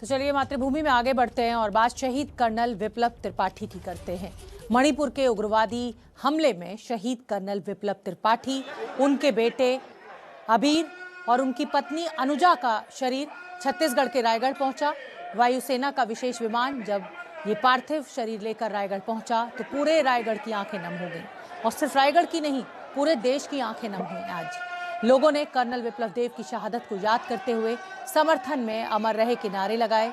तो चलिए मातृभूमि में आगे बढ़ते हैं और बात शहीद कर्नल विप्लव त्रिपाठी की करते हैं। मणिपुर के उग्रवादी हमले में शहीद कर्नल विप्लव त्रिपाठी, उनके बेटे अबीर और उनकी पत्नी अनुजा का शरीर छत्तीसगढ़ के रायगढ़ पहुंचा। वायुसेना का विशेष विमान जब ये पार्थिव शरीर लेकर रायगढ़ पहुंचा तो पूरे रायगढ़ की आंखें नम हो गईं और सिर्फ रायगढ़ की नहीं, पूरे देश की आंखें नम हुई। आज लोगों ने कर्नल विप्लव देव की शहादत को याद करते हुए समर्थन में अमर रहे के नारे लगाए।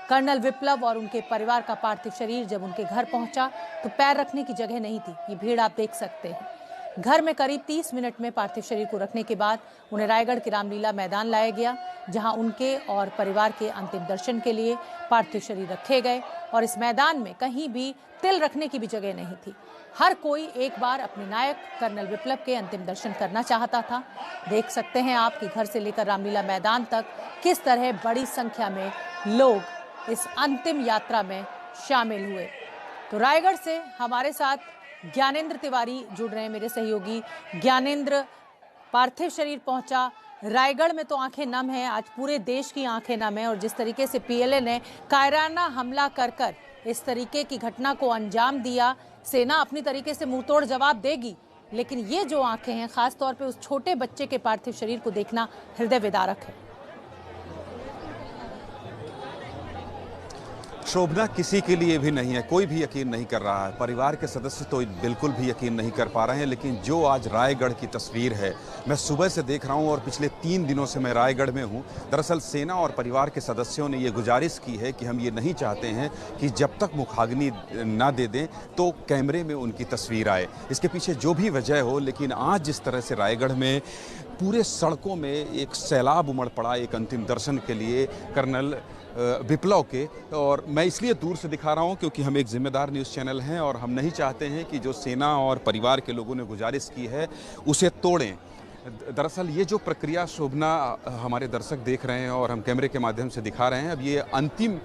कर्नल विप्लव और उनके परिवार का पार्थिव शरीर जब उनके घर पहुंचा तो पैर रखने की जगह नहीं थी। ये भीड़ आप देख सकते हैं। घर में करीब 30 मिनट में पार्थिव शरीर को रखने के बाद उन्हें रायगढ़ के रामलीला मैदान लाया गया, जहां उनके और परिवार के अंतिम दर्शन के लिए पार्थिव शरीर रखे गए और इस मैदान में कहीं भी तिल रखने की भी जगह नहीं थी। हर कोई एक बार अपने नायक कर्नल विप्लव के अंतिम दर्शन करना चाहता था। देख सकते हैं आप कि घर से लेकर रामलीला मैदान तक किस तरह बड़ी संख्या में लोग इस अंतिम यात्रा में शामिल हुए। तो रायगढ़ से हमारे साथ ज्ञानेंद्र तिवारी जुड़ रहे हैं, मेरे सहयोगी। ज्ञानेंद्र, पार्थिव शरीर पहुंचा रायगढ़ में तो आंखें नम हैं, आज पूरे देश की आंखें नम हैं और जिस तरीके से पीएलए ने कायराना हमला कर इस तरीके की घटना को अंजाम दिया, सेना अपनी तरीके से मुंहतोड़ जवाब देगी, लेकिन ये जो आंखें हैं खासतौर पे उस छोटे बच्चे के पार्थिव शरीर को देखना हृदय विदारक है। शोभना किसी के लिए भी नहीं है, कोई भी यकीन नहीं कर रहा है। परिवार के सदस्य तो बिल्कुल भी यकीन नहीं कर पा रहे हैं, लेकिन जो आज रायगढ़ की तस्वीर है, मैं सुबह से देख रहा हूं और पिछले 3 दिनों से मैं रायगढ़ में हूं। दरअसल सेना और परिवार के सदस्यों ने ये गुजारिश की है कि हम ये नहीं चाहते हैं कि जब तक मुखाग्नि ना दे दें तो कैमरे में उनकी तस्वीर आए। इसके पीछे जो भी वजह हो, लेकिन आज जिस तरह से रायगढ़ में पूरे सड़कों में एक सैलाब उमड़ पड़ा एक अंतिम दर्शन के लिए कर्नल विप्लव के, और मैं इसलिए दूर से दिखा रहा हूं क्योंकि हम एक जिम्मेदार न्यूज़ चैनल हैं और हम नहीं चाहते हैं कि जो सेना और परिवार के लोगों ने गुजारिश की है उसे तोड़ें। दरअसल ये जो प्रक्रिया शोभना हमारे दर्शक देख रहे हैं और हम कैमरे के माध्यम से दिखा रहे हैं, अब ये अंतिम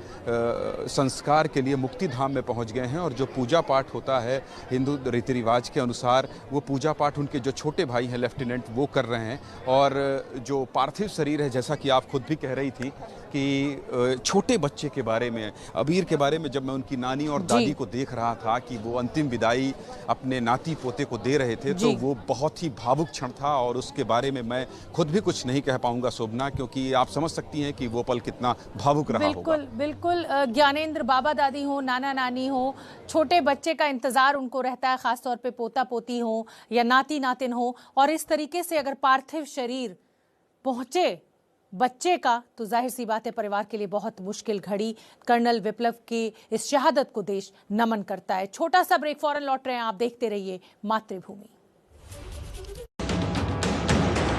संस्कार के लिए मुक्ति धाम में पहुंच गए हैं और जो पूजा पाठ होता है हिंदू रीति रिवाज के अनुसार, वो पूजा पाठ उनके जो छोटे भाई हैं लेफ्टिनेंट वो कर रहे हैं। और जो पार्थिव शरीर है, जैसा कि आप खुद भी कह रही थी कि छोटे बच्चे के बारे में, अबीर के बारे में, जब मैं उनकी नानी और दादी को देख रहा था कि वो अंतिम विदाई अपने नाती पोते को दे रहे थे, तो वो बहुत ही भावुक क्षण था और उसके बारे में मैं खुद भी कुछ नहीं कह पाऊंगा शोभना, क्योंकि आप समझ सकती हैं कि वो पल कितना भावुक रहा होगा। बिल्कुल ज्ञानेंद्र, बाबा दादी हो, नाना नानी हो, छोटे बच्चे का इंतजार उनको रहता है, खासतौर पे पोता पोती हो या नाती नातिन हो, और इस तरीके से अगर पार्थिव शरीर पहुंचे बच्चे का तो जाहिर सी बात है परिवार के लिए बहुत मुश्किल घड़ी। कर्नल विप्लव की इस शहादत को देश नमन करता है। छोटा सा ब्रेक, फौरन लौट रहे हैं, आप देखते रहिए मातृभूमि।